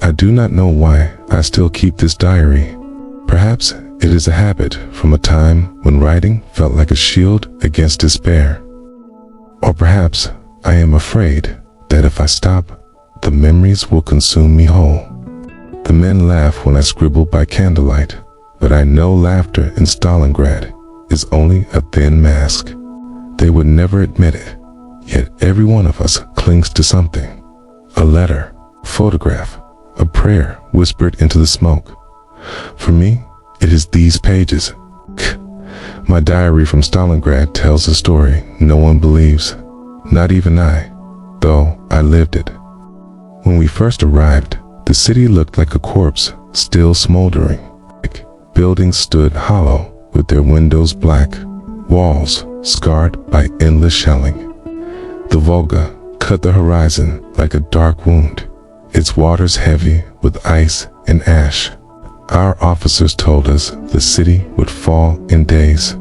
I do not know why I still keep this diary. Perhaps it is a habit from a time when writing felt like a shield against despair. Or perhaps I am afraid that if I stop, the memories will consume me whole. The men laugh when I scribble by candlelight, but I know laughter in Stalingrad is only a thin mask. They would never admit it, yet every one of us clings to something. A letter, a photograph, a prayer whispered into the smoke. For me, it is these pages. My diary from Stalingrad tells a story no one believes, not even I, though I lived it. When we first arrived, the city looked like a corpse, still smoldering. Buildings stood hollow, with their windows black, walls scarred by endless shelling. The Volga cut the horizon like a dark wound, its waters heavy with ice and ash. Our officers told us the city would fall in days.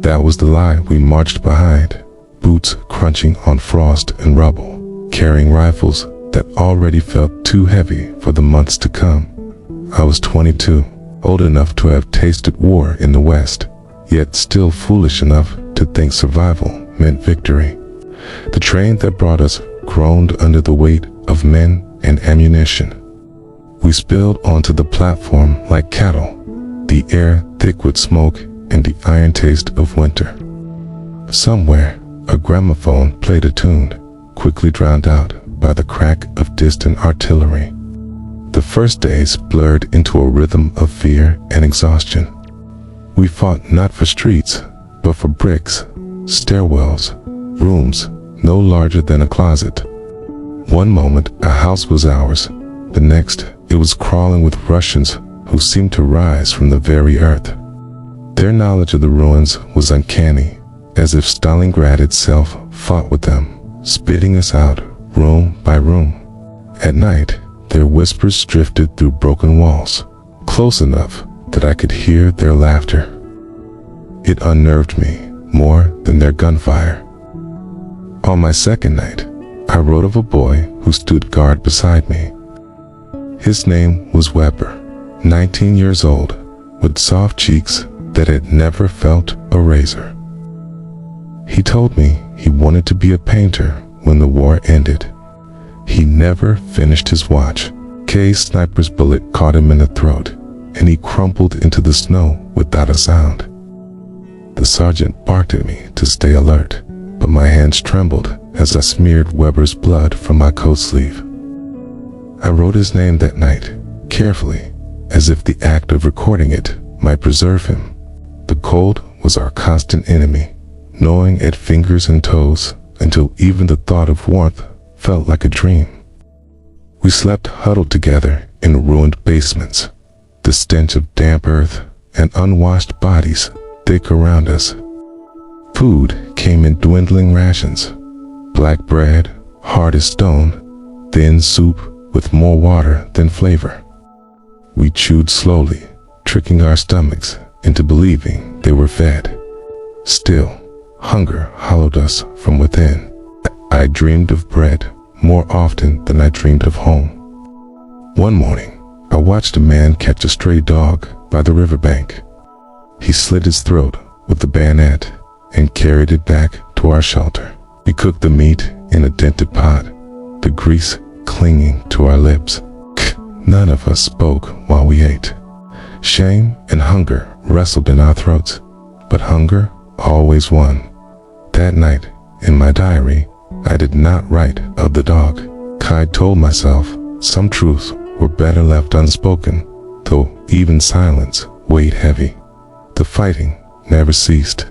That was the lie we marched behind, boots crunching on frost and rubble, carrying rifles that already felt too heavy for the months to come. I was 22, old enough to have tasted war in the West, yet still foolish enough to think survival meant victory. The train that brought us groaned under the weight of men and ammunition. We spilled onto the platform like cattle, the air thick with smoke and the iron taste of winter. Somewhere, a gramophone played a tune, quickly drowned out by the crack of distant artillery. The first days blurred into a rhythm of fear and exhaustion. We fought not for streets, but for bricks, stairwells, rooms no larger than a closet. One moment a house was ours, the next it was crawling with Russians who seemed to rise from the very earth. Their knowledge of the ruins was uncanny, as if Stalingrad itself fought with them, spitting us out room by room. At night, their whispers drifted through broken walls, close enough that I could hear their laughter. It unnerved me more than their gunfire. On my second night, I wrote of a boy who stood guard beside me. His name was Weber, 19 years old, with soft cheeks that had never felt a razor. He told me he wanted to be a painter when the war ended. He never finished his watch. K's sniper's bullet caught him in the throat, and he crumpled into the snow without a sound. The sergeant barked at me to stay alert, but my hands trembled as I smeared Weber's blood from my coat sleeve. I wrote his name that night, carefully, as if the act of recording it might preserve him. The cold was our constant enemy, gnawing at fingers and toes until even the thought of warmth felt like a dream. We slept huddled together in ruined basements, the stench of damp earth and unwashed bodies thick around us. Food came in dwindling rations, black bread, hard as stone, thin soup with more water than flavor. We chewed slowly, tricking our stomachs into believing they were fed. Still, hunger hollowed us from within. I dreamed of bread more often than I dreamed of home. One morning, I watched a man catch a stray dog by the riverbank. He slit its throat with the bayonet and carried it back to our shelter. We cooked the meat in a dented pot, the grease clinging to our lips. None of us spoke while we ate. Shame and hunger wrestled in our throats, but hunger always won. That night, in my diary, I did not write of the dog. I told myself some truths were better left unspoken, though even silence weighed heavy. The fighting never ceased.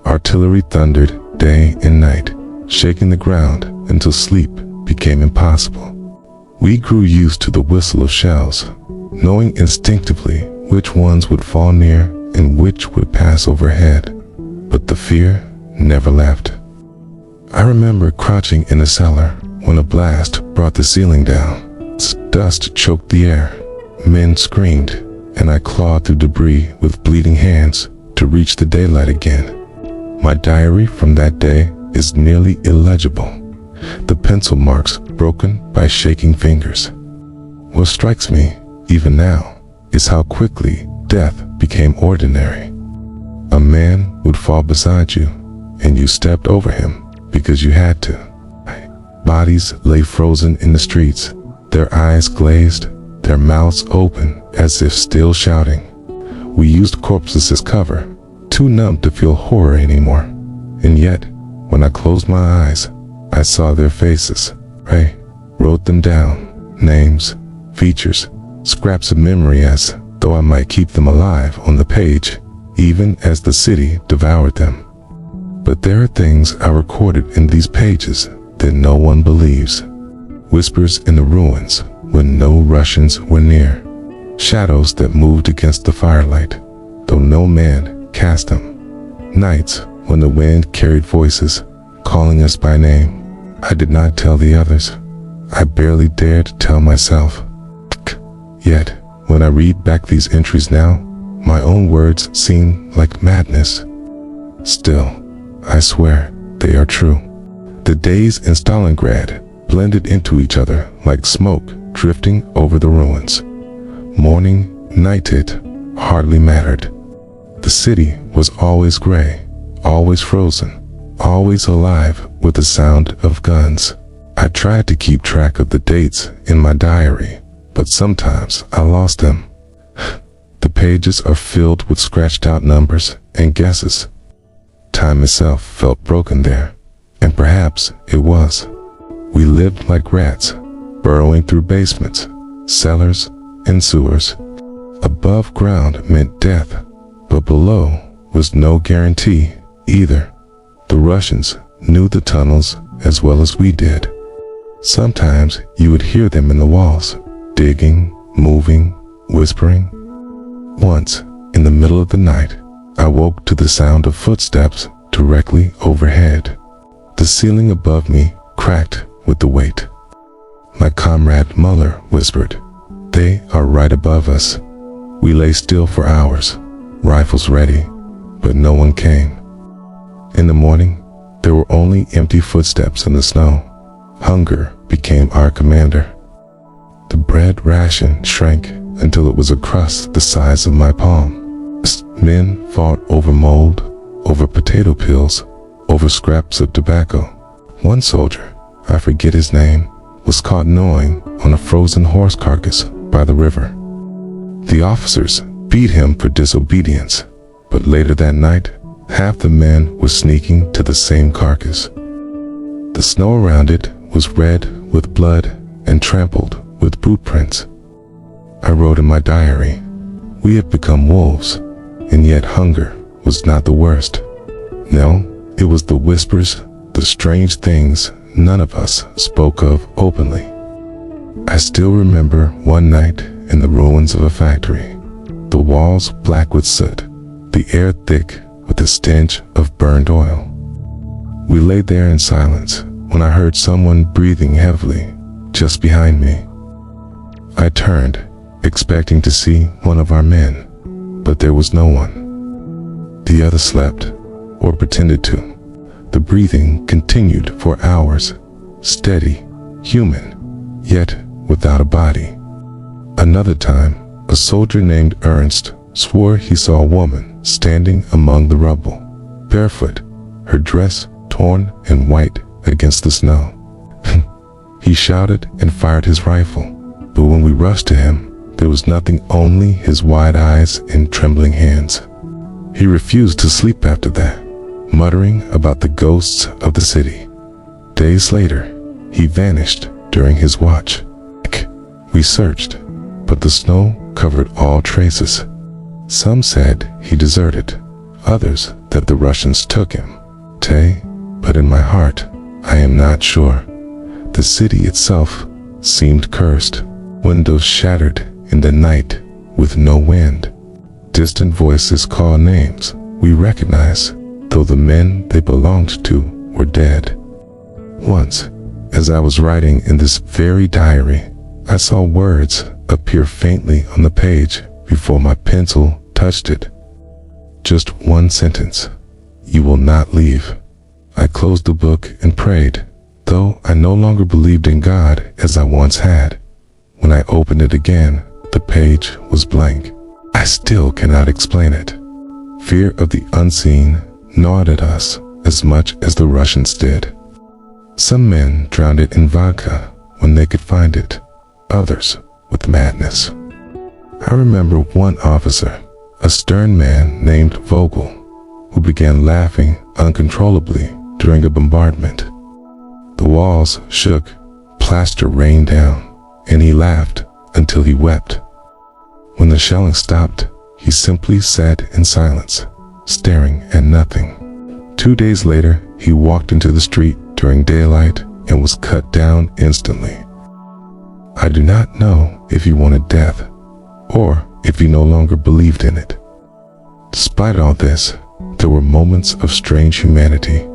Artillery thundered day and night, shaking the ground until sleep became impossible. We grew used to the whistle of shells, knowing instinctively which ones would fall near and which would pass overhead, but the fear never left. I remember crouching in a cellar when a blast brought the ceiling down. Dust choked the air, men screamed, and I clawed through debris with bleeding hands to reach the daylight again. My diary from that day is nearly illegible, the pencil marks broken by shaking fingers. What strikes me, even now, is how quickly death became ordinary. A man would fall beside you, and you stepped over him because you had to. Bodies lay frozen in the streets, their eyes glazed, their mouths open as if still shouting. We used corpses as cover, too numb to feel horror anymore. And yet, when I closed my eyes, I saw their faces. I wrote them down, names, features, scraps of memory as though I might keep them alive on the page, even as the city devoured them. But there are things I recorded in these pages that no one believes. Whispers in the ruins when no Russians were near. Shadows that moved against the firelight, though no man cast them. Nights when the wind carried voices, calling us by name. I did not tell the others. I barely dared to tell myself. Yet, when I read back these entries now, my own words seem like madness. Still, I swear they are true. The days in Stalingrad blended into each other like smoke drifting over the ruins. Morning, night, it hardly mattered. The city was always gray, always frozen, always alive with the sound of guns. I tried to keep track of the dates in my diary, but sometimes I lost them. The pages are filled with scratched out numbers and guesses. Time itself felt broken there, and perhaps it was. We lived like rats, burrowing through basements, cellars, and sewers. Above ground meant death, but below was no guarantee either. The Russians knew the tunnels as well as we did. Sometimes you would hear them in the walls, digging, moving, whispering. Once, in the middle of the night, I woke to the sound of footsteps directly overhead. The ceiling above me cracked with the weight. My comrade Muller whispered, "They are right above us." We lay still for hours, rifles ready, but no one came. In the morning, there were only empty footsteps in the snow. Hunger became our commander. The bread ration shrank until it was a crust the size of my palm. Men fought over mold, over potato peels, over scraps of tobacco. One soldier, I forget his name, was caught gnawing on a frozen horse carcass by the river. The officers beat him for disobedience, but later that night, half the men were sneaking to the same carcass. The snow around it was red with blood and trampled with boot prints. I wrote in my diary, "We have become wolves, and yet hunger was not the worst." No, it was the whispers, the strange things none of us spoke of openly. I still remember one night in the ruins of a factory, the walls black with soot, the air thick with the stench of burned oil. We lay there in silence when I heard someone breathing heavily just behind me. I turned, expecting to see one of our men, but there was no one. The other slept, or pretended to. The breathing continued for hours, steady, human, yet without a body. Another time, a soldier named Ernst swore he saw a woman standing among the rubble, barefoot, her dress torn and white against the snow. He shouted and fired his rifle, but when we rushed to him, there was nothing, only his wide eyes and trembling hands. He refused to sleep after that, muttering about the ghosts of the city. Days later, he vanished during his watch. We searched, but the snow covered all traces. Some said he deserted, others that the Russians took him. But in my heart, I am not sure. The city itself seemed cursed, windows shattered in the night with no wind. Distant voices call names we recognize, though the men they belonged to were dead. Once, as I was writing in this very diary, I saw words appear faintly on the page before my pencil touched it. Just one sentence, "You will not leave." I closed the book and prayed, though I no longer believed in God as I once had. When I opened it again, the page was blank. I still cannot explain it. Fear of the unseen gnawed at us as much as the Russians did. Some men drowned it in vodka when they could find it, others with madness. I remember one officer, a stern man named Vogel, who began laughing uncontrollably during a bombardment. The walls shook, plaster rained down, and he laughed until he wept. When the shelling stopped, he simply sat in silence, staring at nothing. 2 days later, he walked into the street during daylight and was cut down instantly. I do not know if he wanted death, or if he no longer believed in it. Despite all this, there were moments of strange humanity.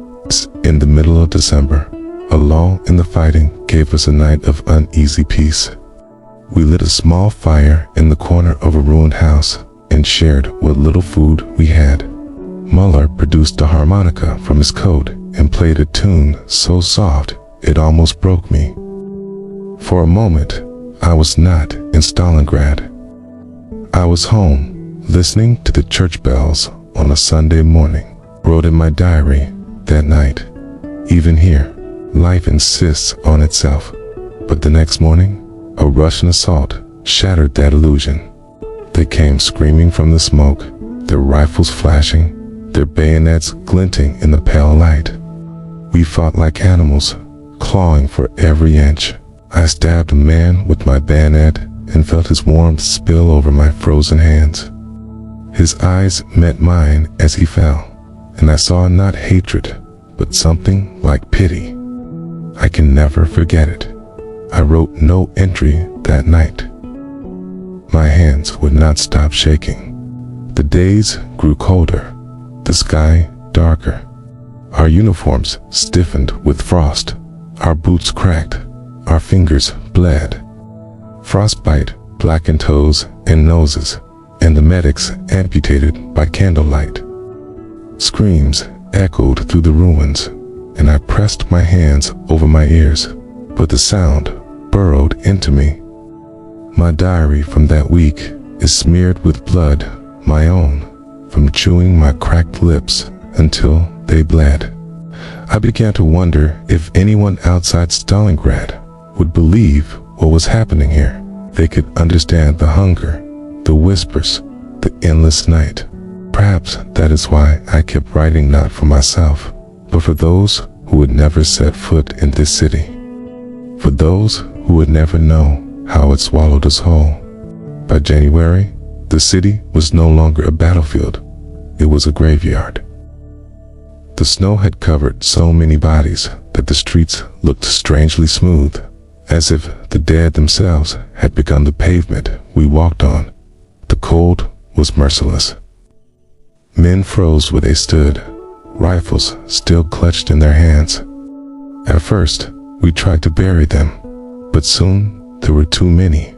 In the middle of December, a lull in the fighting gave us a night of uneasy peace. We lit a small fire in the corner of a ruined house and shared what little food we had. Muller produced a harmonica from his coat and played a tune so soft it almost broke me. For a moment, I was not in Stalingrad. I was home, listening to the church bells on a Sunday morning. Wrote in my diary that night, "Even here, life insists on itself." But the next morning, a Russian assault shattered that illusion. They came screaming from the smoke, their rifles flashing, their bayonets glinting in the pale light. We fought like animals, clawing for every inch. I stabbed a man with my bayonet and felt his warmth spill over my frozen hands. His eyes met mine as he fell, and I saw not hatred, but something like pity. I can never forget it. I wrote no entry that night. My hands would not stop shaking. The days grew colder, the sky darker. Our uniforms stiffened with frost. Our boots cracked. Our fingers bled. Frostbite blackened toes and noses, and the medics amputated by candlelight. Screams echoed through the ruins, and I pressed my hands over my ears, but the sound burrowed into me. My diary from that week is smeared with blood, my own, from chewing my cracked lips until they bled. I began to wonder if anyone outside Stalingrad would believe what was happening here. They could understand the hunger, the whispers, the endless night. Perhaps that is why I kept writing, not for myself, but for those who would never set foot in this city. For those who would never know how it swallowed us whole. By January, the city was no longer a battlefield. It was a graveyard. The snow had covered so many bodies that the streets looked strangely smooth, as if the dead themselves had become the pavement we walked on. The cold was merciless. Men froze where they stood, rifles still clutched in their hands. At first, we tried to bury them, but soon there were too many.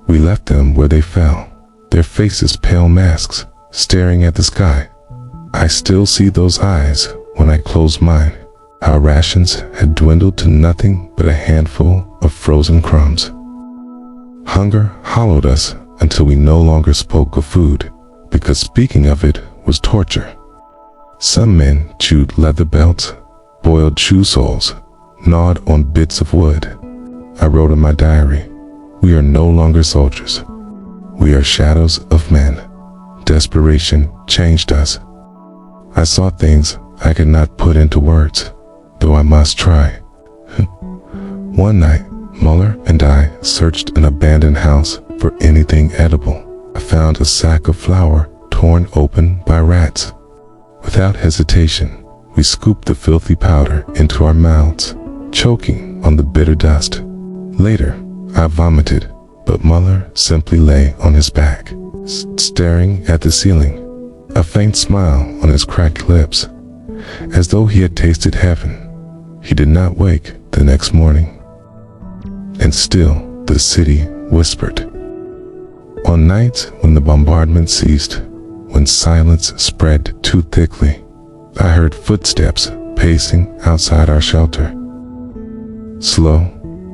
We left them where they fell, their faces pale masks, staring at the sky. I still see those eyes when I close mine. Our rations had dwindled to nothing but a handful of frozen crumbs. Hunger hollowed us until we no longer spoke of food, because speaking of it was torture. Some men chewed leather belts, boiled shoe soles, gnawed on bits of wood. I wrote in my diary, "We are no longer soldiers. We are shadows of men." Desperation changed us. I saw things I could not put into words, though I must try. One night, Muller and I searched an abandoned house for anything edible. I found a sack of flour torn open by rats. Without hesitation, we scooped the filthy powder into our mouths, choking on the bitter dust. Later, I vomited, but Muller simply lay on his back, staring at the ceiling, a faint smile on his cracked lips, as though he had tasted heaven. He did not wake the next morning. And still, the city whispered. On nights when the bombardment ceased, when silence spread too thickly, I heard footsteps pacing outside our shelter. Slow,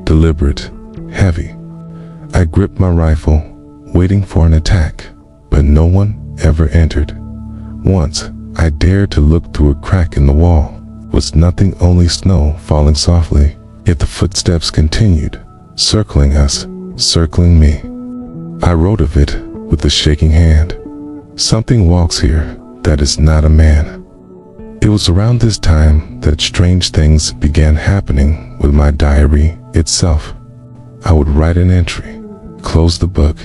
deliberate, heavy. I gripped my rifle, waiting for an attack, but no one ever entered. Once, I dared to look through a crack in the wall. Was nothing, only snow falling softly, yet the footsteps continued, circling us, circling me. I wrote of it with a shaking hand. Something walks here that is not a man. It was around this time that strange things began happening with my diary itself. I would write an entry, close the book,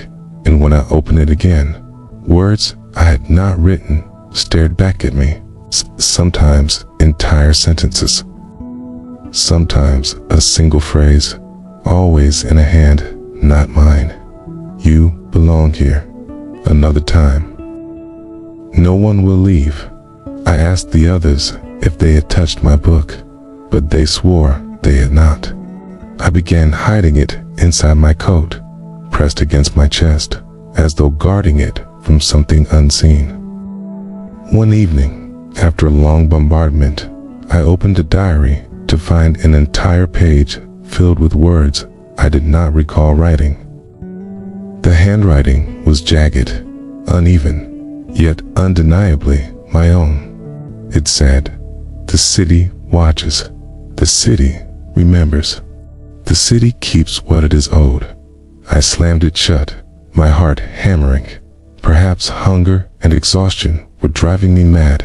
and when I opened it again, words I had not written stared back at me, sometimes entire sentences, sometimes a single phrase, always in a hand, not mine. You belong here, another time. No one will leave. I asked the others if they had touched my book, but they swore they had not. I began hiding it inside my coat, pressed against my chest, as though guarding it from something unseen. One evening, after a long bombardment, I opened a diary to find an entire page filled with words I did not recall writing. The handwriting was jagged, uneven, yet undeniably my own. It said, "The city watches. The city remembers. The city keeps what it is owed." I slammed it shut, my heart hammering. Perhaps hunger and exhaustion were driving me mad.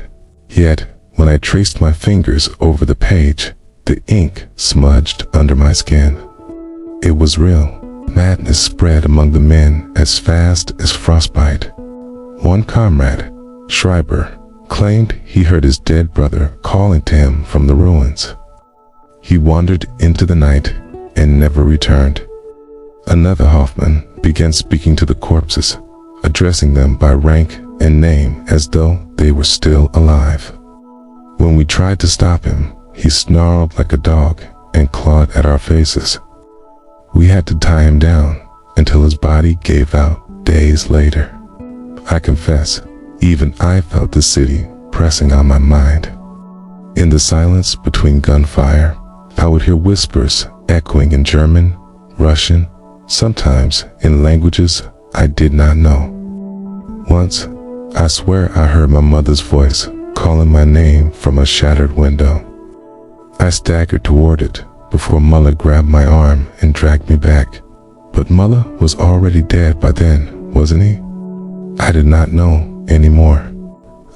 Yet, when I traced my fingers over the page, the ink smudged under my skin. It was real. Madness spread among the men as fast as frostbite. One comrade, Schreiber, claimed he heard his dead brother calling to him from the ruins. He wandered into the night and never returned. Another Hoffman began speaking to the corpses, addressing them by rank and name as though they were still alive. When we tried to stop him, he snarled like a dog and clawed at our faces. We had to tie him down until his body gave out days later. I confess, even I felt the city pressing on my mind. In the silence between gunfire, I would hear whispers echoing in German, Russian, sometimes in languages I did not know. Once, I swear I heard my mother's voice calling my name from a shattered window. I staggered toward it before Muller grabbed my arm and dragged me back. But Muller was already dead by then, wasn't he? I did not know anymore.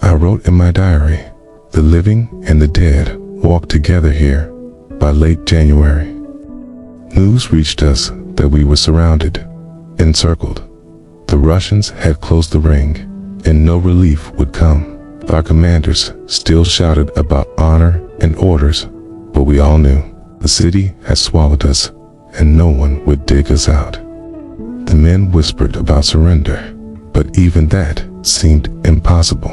I wrote in my diary, "The living and the dead walk together here." By late January, news reached us that we were surrounded, encircled. The Russians had closed the ring, and no relief would come. Our commanders still shouted about honor and orders, but we all knew the city had swallowed us, and no one would dig us out. The men whispered about surrender, but even that seemed impossible.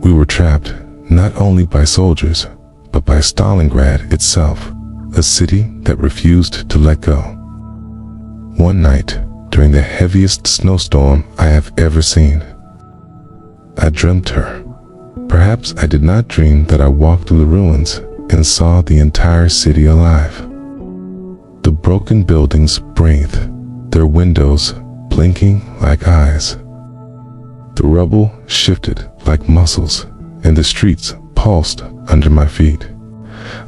We were trapped not only by soldiers, but by Stalingrad itself, a city that refused to let go. One night, during the heaviest snowstorm I have ever seen, I dreamt her. Perhaps I did not dream that I walked through the ruins and saw the entire city alive. The broken buildings breathed, their windows blinking like eyes. The rubble shifted like muscles, and the streets pulsed under my feet.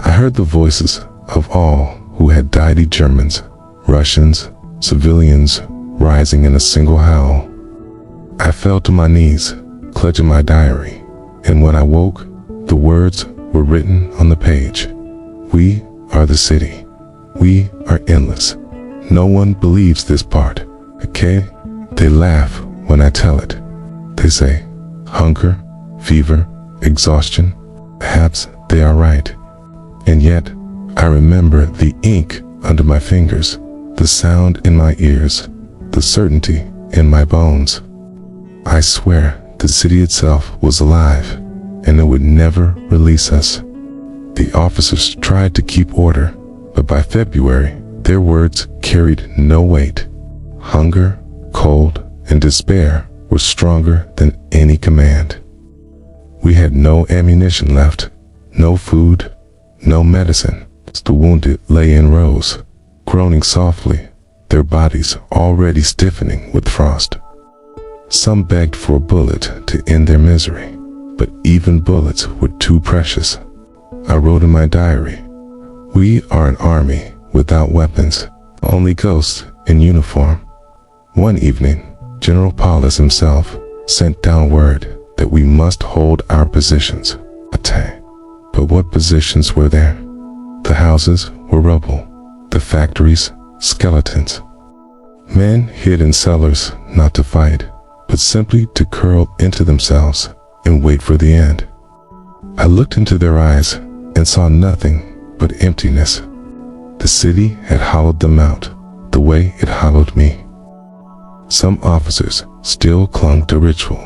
I heard the voices of all who had died, Germans, Russians, civilians, rising in a single howl. I fell to my knees, clutching my diary, and when I woke, the words were written on the page. We are the city. We are endless. No one believes this part, okay? They laugh when I tell it. They say, hunger, fever, exhaustion. Perhaps they are right. And yet, I remember the ink under my fingers, the sound in my ears, the certainty in my bones. I swear the city itself was alive, and it would never release us. The officers tried to keep order, but by February, their words carried no weight. Hunger, cold, and despair were stronger than any command. We had no ammunition left, no food, no medicine. The wounded lay in rows, groaning softly, their bodies already stiffening with frost. Some begged for a bullet to end their misery, but even bullets were too precious. I wrote in my diary, "We are an army without weapons, only ghosts in uniform." One evening, General Paulus himself sent down word that we must hold our positions. But what positions were there? The houses were rubble, the factories skeletons. Men hid in cellars not to fight, but simply to curl into themselves and wait for the end. I looked into their eyes and saw nothing but emptiness. The city had hollowed them out the way it hollowed me. Some officers still clung to ritual.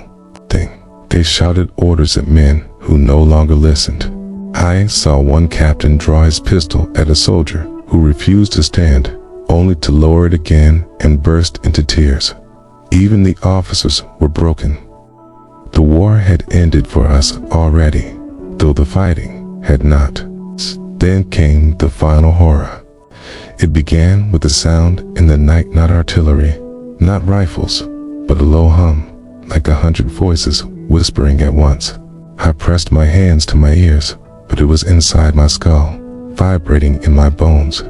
They shouted orders at men who no longer listened. I saw one captain draw his pistol at a soldier who refused to stand, only to lower it again and burst into tears. Even the officers were broken. The war had ended for us already, though the fighting had not. Then came the final horror. It began with a sound in the night, not artillery, not rifles, but a low hum, like 100 voices whispering at once. I pressed my hands to my ears, but it was inside my skull, vibrating in my bones.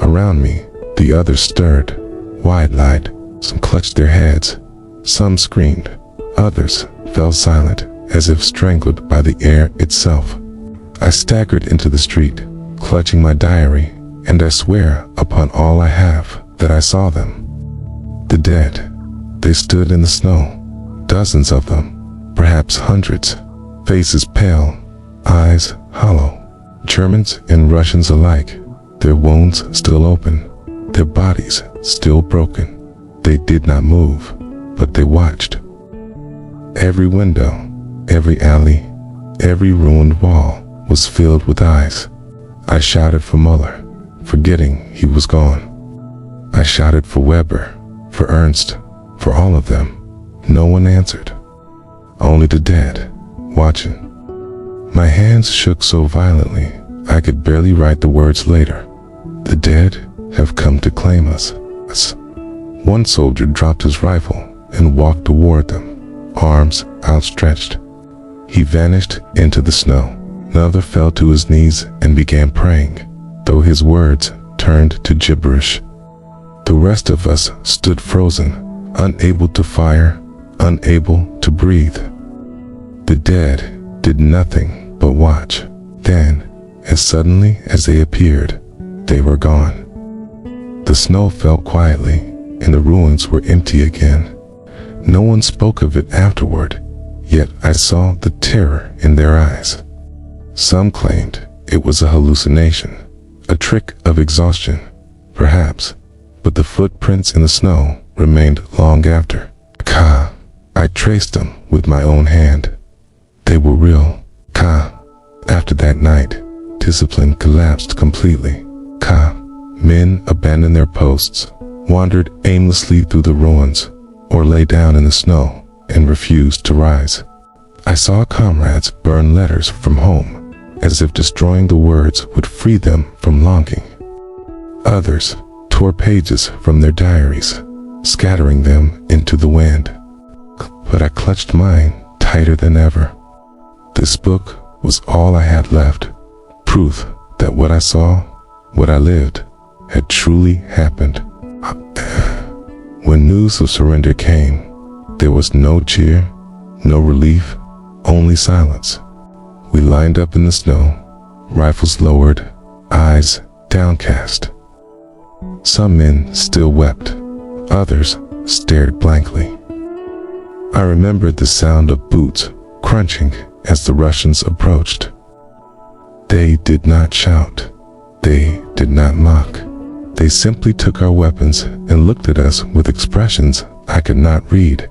Around me, the others stirred, wide-eyed. Some clutched their heads. Some screamed. Others fell silent, as if strangled by the air itself. I staggered into the street, clutching my diary, and I swear upon all I have that I saw them. The dead. They stood in the snow, dozens of them, perhaps hundreds, faces pale, eyes hollow. Germans and Russians alike, their wounds still open, their bodies still broken. They did not move, but they watched. Every window, every alley, every ruined wall was filled with eyes. I shouted for Muller, forgetting he was gone. I shouted for Weber, for Ernst, for all of them. No one answered. Only the dead, watching. My hands shook so violently I could barely write the words later. The dead have come to claim us. One soldier dropped his rifle and walked toward them, arms outstretched. He vanished into the snow. Another fell to his knees and began praying, though his words turned to gibberish. The rest of us stood frozen, unable to fire, unable to breathe. The dead did nothing but watch. Then, as suddenly as they appeared, they were gone. The snow fell quietly, and the ruins were empty again. No one spoke of it afterward, yet I saw the terror in their eyes. Some claimed it was a hallucination, a trick of exhaustion, perhaps, but the footprints in the snow remained long after. I traced them with my own hand. They were real. After that night, discipline collapsed completely. Men abandoned their posts, wandered aimlessly through the ruins, or lay down in the snow and refused to rise. I saw comrades burn letters from home, as if destroying the words would free them from longing. Others tore pages from their diaries, scattering them into the wind. But I clutched mine tighter than ever. This book was all I had left, proof that what I saw, what I lived, had truly happened. When news of surrender came, there was no cheer, no relief, only silence. We lined up in the snow, rifles lowered, eyes downcast. Some men still wept, others stared blankly. I remembered the sound of boots crunching as the Russians approached. They did not shout. They did not mock. They simply took our weapons and looked at us with expressions I could not read.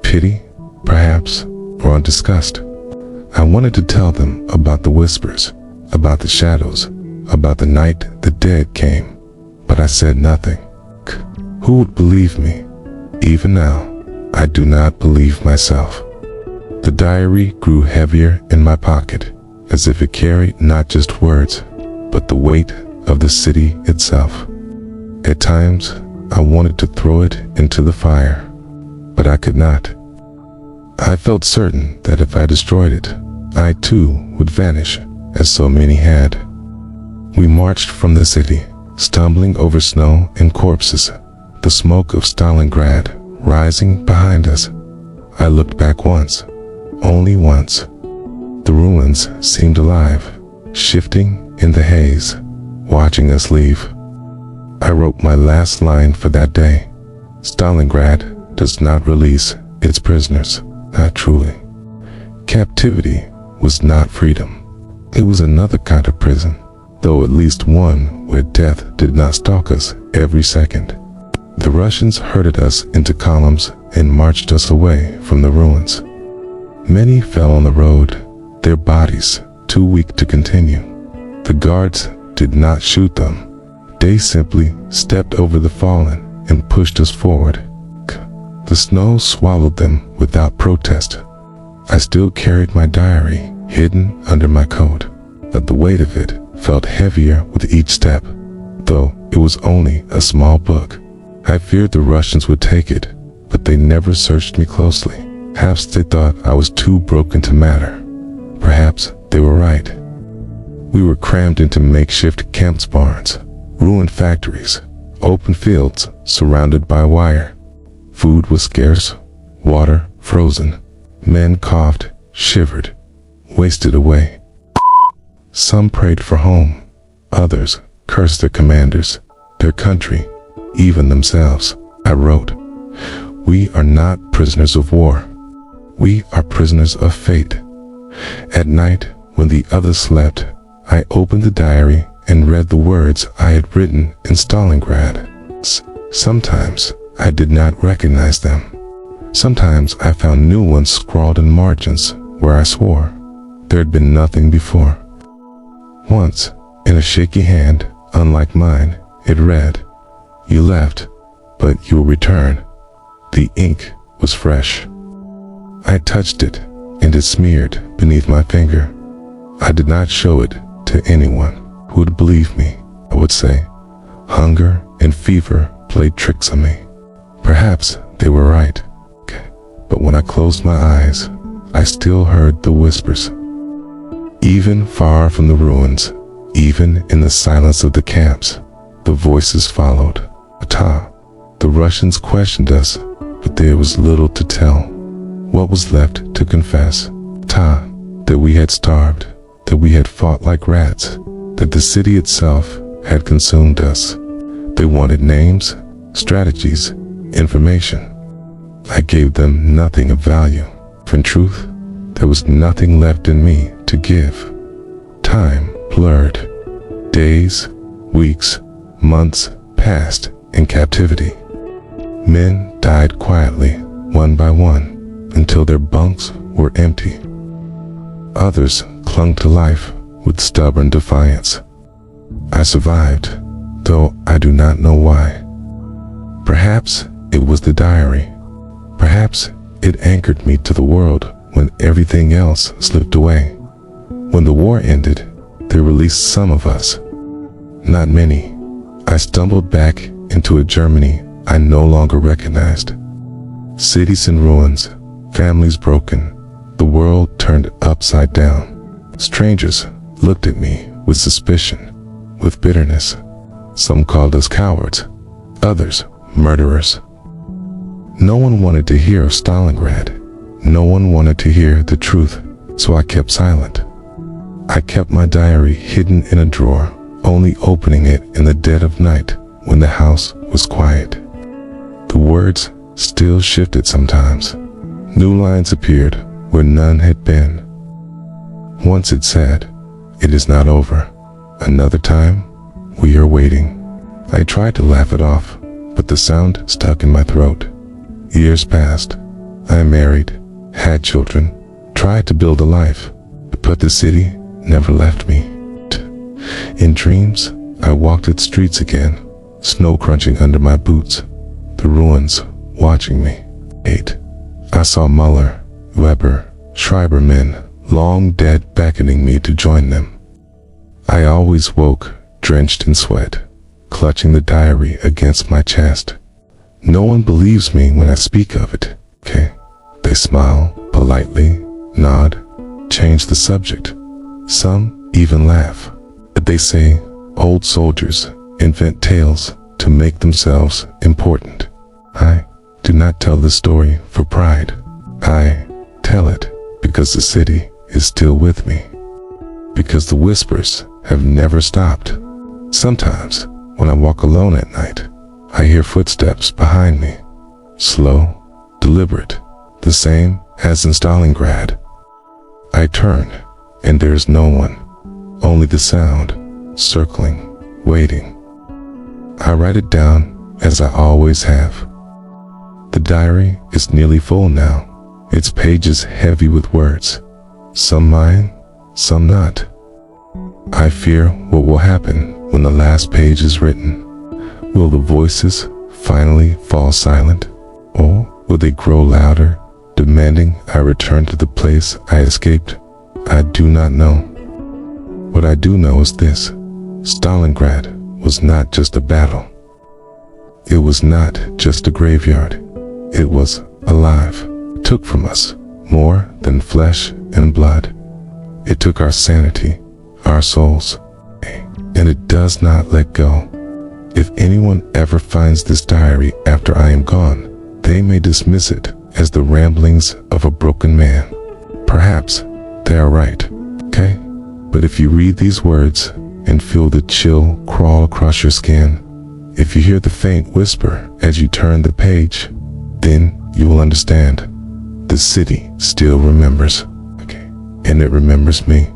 Pity, perhaps, or disgust. I wanted to tell them about the whispers, about the shadows, about the night the dead came, but I said nothing. Who would believe me? Even now, I do not believe myself. The diary grew heavier in my pocket, as if it carried not just words, but the weight of the city itself. At times, I wanted to throw it into the fire, but I could not. I felt certain that if I destroyed it, I too would vanish, as so many had. We marched from the city, stumbling over snow and corpses, the smoke of Stalingrad rising behind us. I looked back once, only once. The ruins seemed alive, shifting in the haze, watching us leave. I wrote my last line for that day. Stalingrad does not release its prisoners, not truly. Captivity was not freedom. It was another kind of prison, though at least one where death did not stalk us every second. The Russians herded us into columns and marched us away from the ruins. Many fell on the road, their bodies too weak to continue. The guards did not shoot them. They simply stepped over the fallen and pushed us forward. The snow swallowed them without protest. I still carried my diary hidden under my coat, but the weight of it felt heavier with each step, though it was only a small book. I feared the Russians would take it, but they never searched me closely. Perhaps they thought I was too broken to matter. Perhaps they were right. We were crammed into makeshift camp barns, ruined factories, open fields surrounded by wire. Food was scarce, water frozen. Men coughed, shivered, wasted away. Some prayed for home. Others cursed their commanders, their country, even themselves. I wrote, "We are not prisoners of war. We are prisoners of fate." At night, when the others slept, I opened the diary and read the words I had written in Stalingrad. Sometimes I did not recognize them. Sometimes I found new ones scrawled in margins where I swore there had been nothing before. Once, in a shaky hand, unlike mine, it read, "You left, but you will return." The ink was fresh. I touched it, and it smeared beneath my finger. I did not show it to anyone who would believe me. I would say, hunger and fever played tricks on me. Perhaps they were right. But when I closed my eyes, I still heard the whispers. Even far from the ruins, even in the silence of the camps, the voices followed. The Russians questioned us, but there was little to tell. What was left to confess? That we had starved, that we had fought like rats, that the city itself had consumed us. They wanted names, strategies, information. I gave them nothing of value, for in truth, there was nothing left in me to give. Time blurred. Days, weeks, months passed in captivity. Men died quietly, one by one, until their bunks were empty. Others clung to life with stubborn defiance. I survived, though I do not know why. Perhaps it was the diary. Perhaps it anchored me to the world when everything else slipped away. When the war ended, they released some of us. Not many. I stumbled back into a Germany I no longer recognized. Cities in ruins, families broken, the world turned upside down. Strangers looked at me with suspicion, with bitterness. Some called us cowards, others murderers. No one wanted to hear of Stalingrad. No one wanted to hear the truth, so I kept silent. I kept my diary hidden in a drawer, only opening it in the dead of night when the house was quiet. The words still shifted sometimes. New lines appeared where none had been. Once it said, "It is not over." Another time, "We are waiting." I tried to laugh it off, but the sound stuck in my throat. Years passed. I married, had children, tried to build a life, but the city never left me. In dreams, I walked its streets again, snow crunching under my boots, the ruins watching me. I saw Muller, Weber, Schreiber men, long dead, beckoning me to join them. I always woke, drenched in sweat, clutching the diary against my chest. No one believes me when I speak of it, okay? They smile, politely, nod, change the subject. Some even laugh. But they say old soldiers invent tales to make themselves important. I do not tell this story for pride. I tell it because the city is still with me. Because the whispers have never stopped. Sometimes, when I walk alone at night, I hear footsteps behind me. Slow, deliberate, the same as in Stalingrad. I turn, and there's no one. Only the sound, circling, waiting. I write it down as I always have. The diary is nearly full now. Its pages heavy with words. Some mine, some not. I fear what will happen when the last page is written. Will the voices finally fall silent? Or will they grow louder, demanding I return to the place I escaped? I do not know. What I do know is this: Stalingrad was not just a battle. It was not just a graveyard. It was alive. It took from us more than flesh and blood. It took our sanity, our souls, and it does not let go. If anyone ever finds this diary after I am gone, they may dismiss it as the ramblings of a broken man. Perhaps they are right, okay? But if you read these words and feel the chill crawl across your skin, if you hear the faint whisper as you turn the page, then you will understand. The city still remembers, okay? And it remembers me.